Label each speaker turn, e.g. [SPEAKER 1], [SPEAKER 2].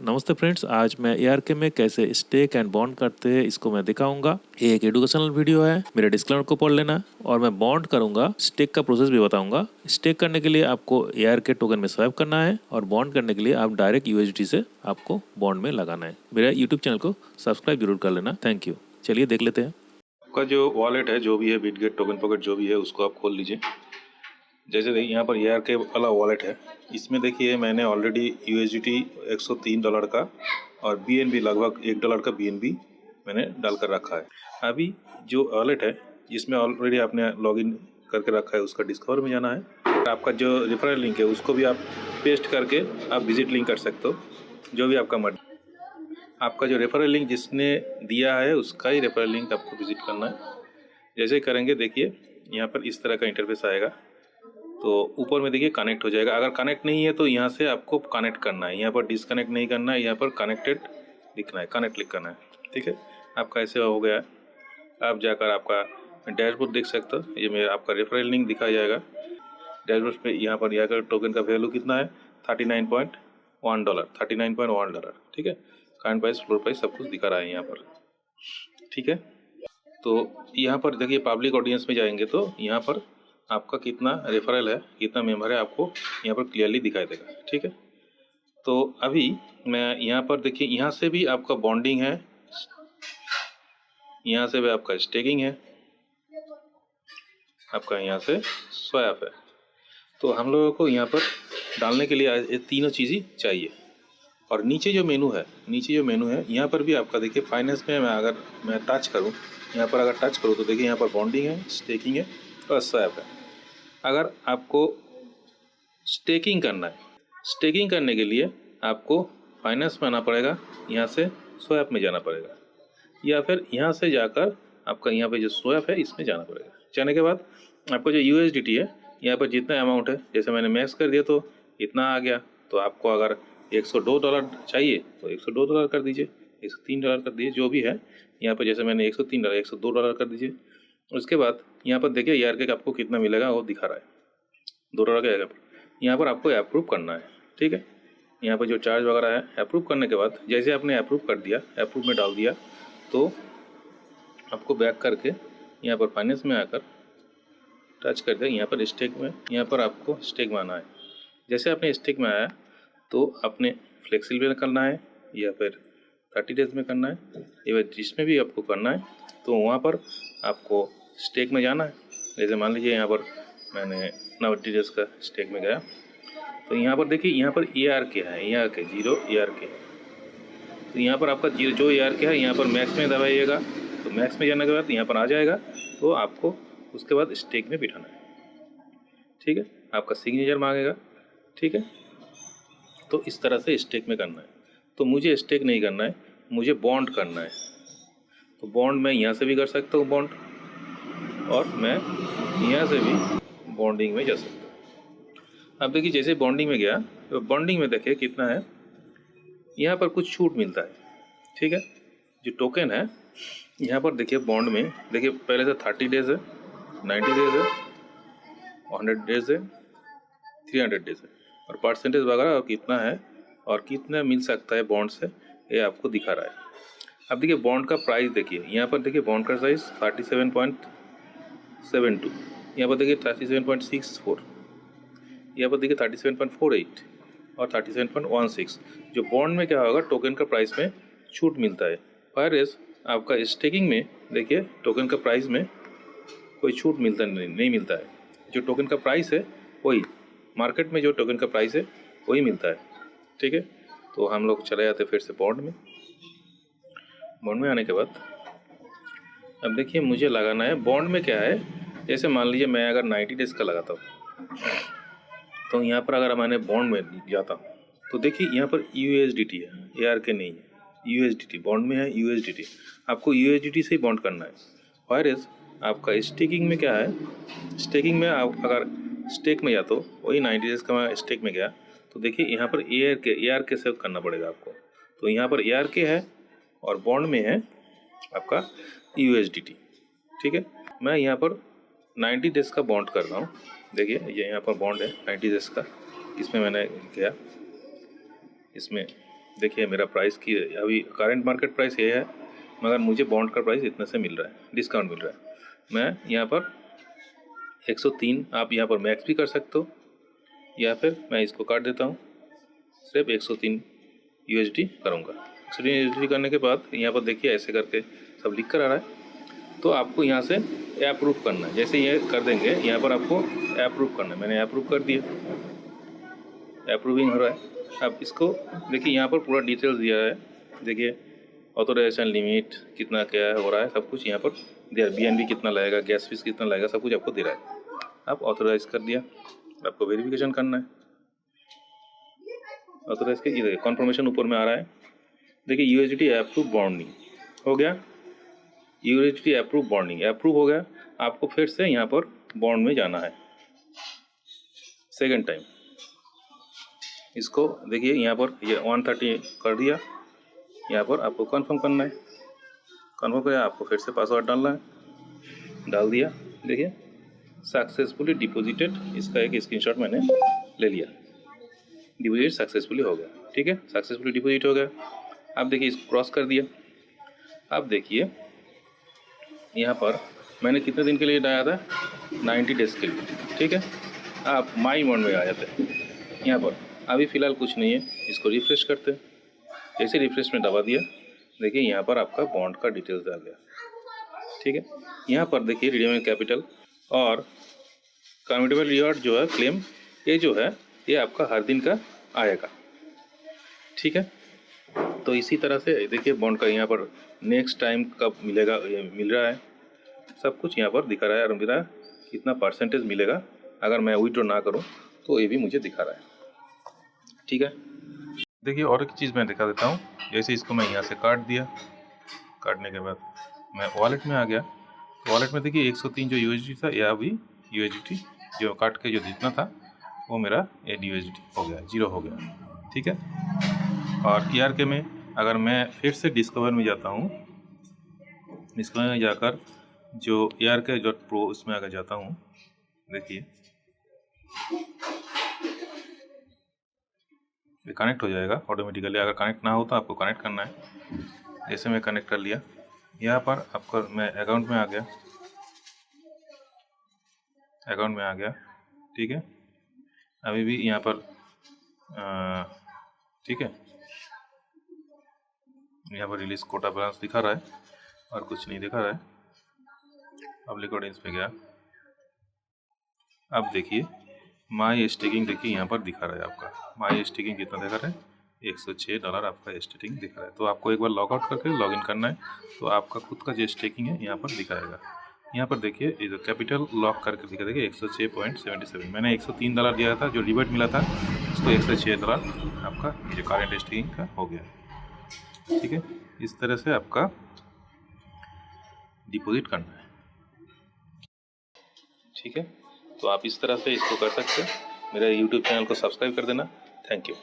[SPEAKER 1] नमस्ते फ्रेंड्स, आज मैं एआरके में कैसे स्टेक एंड बॉन्ड करते हैं इसको मैं दिखाऊंगा। ये एक एजुकेशनल वीडियो है, मेरे डिस्क्लेमर को पढ़ लेना। और मैं बॉन्ड करूंगा, स्टेक का प्रोसेस भी बताऊंगा। स्टेक करने के लिए आपको एआरके टोकन में स्वैप करना है और बॉन्ड करने के लिए आप डायरेक्ट यूएसडी से आपको बॉन्ड में लगाना है। मेरा यूट्यूब चैनल को सब्सक्राइब जरूर कर लेना। Thank you. चलिए देख लेते हैं।
[SPEAKER 2] आपका जो वॉलेट है, जो भी है, बिटगेट, टोकन पॉकेट, जो भी है, उसको आप खोल लीजिए। जैसे देखिए यहाँ पर एआरके वाला वॉलेट है, इसमें देखिए मैंने ऑलरेडी यूएसडीटी $103 का और बीएनबी लगभग $1 का बीएनबी मैंने डालकर रखा है। अभी जो वॉलेट है जिसमें ऑलरेडी आपने लॉगिन करके रखा है, उसका डिस्कवर में जाना है। आपका जो रेफरल लिंक है उसको भी आप पेस्ट करके आप विजिट लिंक कर सकते हो, जो भी आपका मर्जी। आपका जो रेफरल लिंक जिसने दिया है उसका ही रेफरल लिंक आपको विजिट करना है। जैसे करेंगे देखिए यहाँ पर इस तरह का इंटरफेस आएगा। तो ऊपर में देखिए कनेक्ट हो जाएगा। अगर कनेक्ट नहीं है तो यहाँ से आपको कनेक्ट करना है, यहाँ पर डिसकनेक्ट नहीं करना है, यहाँ पर कनेक्टेड लिखना है, कनेक्ट क्लिक करना है। ठीक है, आपका ऐसे हो गया है। आप जाकर आपका डैशबोर्ड देख सकते हो। ये मेरा आपका रेफरल लिंक दिखाया जाएगा डैशबोर्ड पे। यहाँ पर टोकन का वैल्यू कितना है, $39.1, $39.1। ठीक है, करंट प्राइस, फ्लोर प्राइस सब कुछ दिखा रहा है यहाँ पर। ठीक है, तो यहाँ पर देखिए पब्लिक ऑडियंस में जाएंगे तो यहाँ पर आपका कितना रेफरल है, कितना मेंबर है, आपको यहाँ पर क्लियरली दिखाई देगा। ठीक है, तो अभी मैं यहाँ पर देखिए, यहाँ से भी आपका बॉन्डिंग है, यहाँ से भी आपका स्टेकिंग है, आपका यहाँ से स्वैप है। तो हम लोगों को यहाँ पर डालने के लिए ये तीनों चीज़ें चाहिए। और नीचे जो मेनू है, यहाँ पर भी आपका देखिए फाइनेंस में अगर मैं टच करूँ, यहाँ पर अगर टच करूँ तो देखिए यहाँ पर बॉन्डिंग है, स्टेकिंग है और स्वैप है। अगर आपको स्टेकिंग करना है, स्टेकिंग करने के लिए आपको फाइनेंस में आना पड़ेगा, यहाँ से स्वैप में जाना पड़ेगा, या फिर यहाँ से जाकर आपका यहाँ पे जो स्वैप है इसमें जाना पड़ेगा। जाने के बाद आपको जो यूएसडीटी है, यहाँ पर जितना अमाउंट है, जैसे मैंने मैक्स कर दिया तो इतना आ गया। तो आपको अगर $102 चाहिए तो $102 कर दीजिए, $103 कर दीजिए, जो भी है। यहाँ पर जैसे मैंने $103, $102 कर दीजिए। उसके बाद यहाँ पर देखिए ERK का आपको कितना मिलेगा वो दिखा रहा है, $2 का। यहाँ पर आपको अप्रूव करना है। ठीक है, यहाँ पर जो चार्ज वगैरह है, अप्रूव करने के बाद जैसे आपने अप्रूव कर दिया, अप्रूव में डाल दिया, तो आपको बैक करके यहाँ पर फाइनेंस में आकर टच कर दिया, यहाँ पर स्टेक में, यहाँ पर आपको स्टेक में आना है। जैसे आपने स्टेक में आया तो आपने फ्लेक्सिबल में करना है या फिर 30 डेज में करना है, या जिसमें भी आपको करना है, तो वहाँ पर आपको स्टेक में जाना है। जैसे मान लीजिए यहाँ पर मैंने 90 डेज का स्टेक में गया, तो यहाँ पर देखिए यहाँ पर ERK है, ERK 0 ERK। तो यहाँ पर आपका जो ERK है, यहाँ पर मैक्स में दबाइएगा, तो मैक्स में जाने के बाद यहाँ पर आ जाएगा, तो आपको उसके बाद स्टेक में बिठाना है। ठीक है, आपका सिग्नेचर मांगेगा। ठीक है, तो इस तरह से स्टेक में करना है। तो मुझे स्टेक नहीं करना है, मुझे बॉन्ड करना है। तो बॉन्ड मैं यहाँ से भी कर सकता हूँ बॉन्ड, और मैं यहाँ से भी बॉन्डिंग में जा सकता हूँ। अब देखिए जैसे बॉन्डिंग में गया तो बॉन्डिंग में देखिए कितना है, यहाँ पर कुछ छूट मिलता है। ठीक है, जो टोकन है यहाँ पर देखिए बॉन्ड में देखिए पहले से 30 डेज है, 90 डेज है, 100 डेज है, 300 डेज है, और परसेंटेज वगैरह और कितना है और कितना मिल सकता है बॉन्ड से, ये आपको दिखा रहा है। अब देखिए बॉन्ड का प्राइस देखिए, यहाँ पर देखिए बॉन्ड का साइज 37.72, यहाँ पर देखिए 37.64, यहाँ पर देखिए 37.48 और 37.16। जो बॉन्ड में क्या होगा, टोकन का प्राइस में छूट मिलता है। वायरस आपका स्टेकिंग में देखिए टोकन का प्राइस में कोई छूट नहीं मिलता है। जो टोकन का प्राइस है वही, मार्केट में जो टोकन का प्राइस है वही मिलता है। ठीक है, तो हम लोग चले जाते फिर से बॉन्ड में आने के बाद अब देखिए मुझे लगाना है। बॉन्ड में क्या है, जैसे मान लीजिए मैं अगर 90 डेज का लगाता हूँ, तो यहाँ पर अगर मैंने बॉन्ड में जाता हूँ तो देखिए यहाँ पर USDT है, ARK नहीं है, USDT बॉन्ड में है। USDT आपको USDT से ही बॉन्ड करना है। वायरस आपका स्टेकिंग में क्या है, स्टेकिंग में आप अगर स्टेक में जा तो वही 90 डेज का मैं स्टेक में गया, तो देखिए यहाँ पर ARK सेव करना पड़ेगा आपको। तो यहाँ पर ARK है और बॉन्ड में है आपका USDT। ठीक है, मैं यहाँ पर 90 डेज का बॉन्ड कर रहा हूँ। देखिए ये यहाँ पर बॉन्ड है 90 डेज का, इसमें मैंने किया, इसमें देखिए मेरा प्राइस की अभी करंट मार्केट प्राइस ये है, मगर मुझे बॉन्ड का प्राइस इतने से मिल रहा है, डिस्काउंट मिल रहा है। मैं यहाँ पर 103, आप यहाँ पर मैक्स भी कर सकते हो, या फिर मैं इसको काट देता हूँ, सिर्फ 103 USD करूँगा। 103 USD करने के बाद यहाँ पर देखिए ऐसे करके सब लिख कर आ रहा है, तो आपको यहाँ से अप्रूव करना है। जैसे ये कर देंगे यहाँ पर आपको अप्रूव करना है। मैंने अप्रूव कर दिया, अप्रूविंग हो रहा है। अब इसको देखिए यहाँ पर पूरा डिटेल्स दिया है, देखिए ऑथोराइजेशन लिमिट कितना क्या हो रहा है, सब कुछ यहाँ पर दिया है। BNB कितना लगेगा, गैस फीस कितना लगेगा, सब कुछ आपको दे रहा है। आप ऑथोराइज कर दिया, आपको वेरिफिकेशन करना है। ऑथोराइज के ये कॉन्फर्मेशन ऊपर में आ रहा है, देखिए USD अप्रूव बॉन्डिंग हो गया, USD अप्रूव बॉन्डिंग अप्रूव हो गया। आपको फिर से यहाँ पर बॉन्ड में जाना है सेकेंड टाइम। इसको देखिए यहाँ पर ये 130 कर दिया, यहाँ पर आपको कंफर्म करना है। कंफर्म कर आपको फिर से पासवर्ड डालना है, डाल दिया। देखिए सक्सेसफुली डिपॉजिटेड, इसका एक स्क्रीनशॉट मैंने ले लिया, डिपॉजिट सक्सेसफुली हो गया। ठीक है, सक्सेसफुली डिपॉजिट हो गया। आप देखिए इसको क्रॉस कर दिया। आप देखिए यहाँ पर मैंने कितने दिन के लिए डाला था, 90 डेज़ के लिए। ठीक है, आप माई मोड में आ जाते हैं। यहाँ पर अभी फ़िलहाल कुछ नहीं है, इसको रिफ्रेश करते हैं। जैसे रिफ्रेश में दबा दिया, देखिए यहाँ पर आपका बॉन्ड का डिटेल्स आ गया। ठीक है, यहाँ पर देखिए रिडीमेबल कैपिटल और कम्यूटेबल रिवॉर्ड जो है क्लेम, ये जो है ये आपका हर दिन का आएगा। ठीक है, तो इसी तरह से देखिए बॉन्ड का यहाँ पर नेक्स्ट टाइम कब मिलेगा, ये मिल रहा है, सब कुछ यहाँ पर दिखा रहा है। और मेरा कितना परसेंटेज मिलेगा अगर मैं विड्रॉ ना करूँ तो ये भी मुझे दिखा रहा है। ठीक है, देखिए और एक चीज़ मैं दिखा देता हूँ। जैसे इसको मैं यहाँ से काट दिया, काटने के बाद मैं वॉलेट में आ गया। वॉलेट में देखिए 103 जो USD था, या अभी USD जो काट के जो जितना था वो मेरा 8 USD हो गया, 0 हो गया। ठीक है, और ERK में अगर मैं फिर से डिस्कवर में जाता हूँ, डिस्कवर में जाकर जो ERK.pro इसमें अगर जाता हूँ, देखिए ये कनेक्ट हो जाएगा ऑटोमेटिकली। अगर कनेक्ट ना हो तो आपको कनेक्ट करना है। जैसे मैं कनेक्ट कर लिया, यहाँ पर आपका मैं अकाउंट में आ गया, अकाउंट में आ गया। ठीक है, अभी भी यहाँ पर ठीक है, यहाँ पर रिलीज कोटा बैलेंस दिखा रहा है और कुछ नहीं दिखा रहा है। पब्लिक ऑडियंस पे गया, अब देखिए माई स्टेकिंग देखिए यहाँ पर दिखा रहा है। आपका माई स्टेकिंग कितना दिखा रहा है, $106 आपका स्टेकिंग दिखा रहा है। तो आपको एक बार लॉग आउट करके लॉगिन करना है, तो आपका खुद का जो स्टेकिंग है यहाँ पर दिखाएगा। यहाँ पर देखिए इधर कैपिटल लॉक करके दिखा, देखिए 106.77। मैंने $103 दिया था, जो रिबेट मिला था उसको $106 आपका जो करेंट स्टेकिंग का हो गया। ठीक है, इस तरह से आपका डिपॉजिट करना है। ठीक है, तो आप इस तरह से इसको कर सकते हैं। मेरा YouTube चैनल को सब्सक्राइब कर देना। Thank you.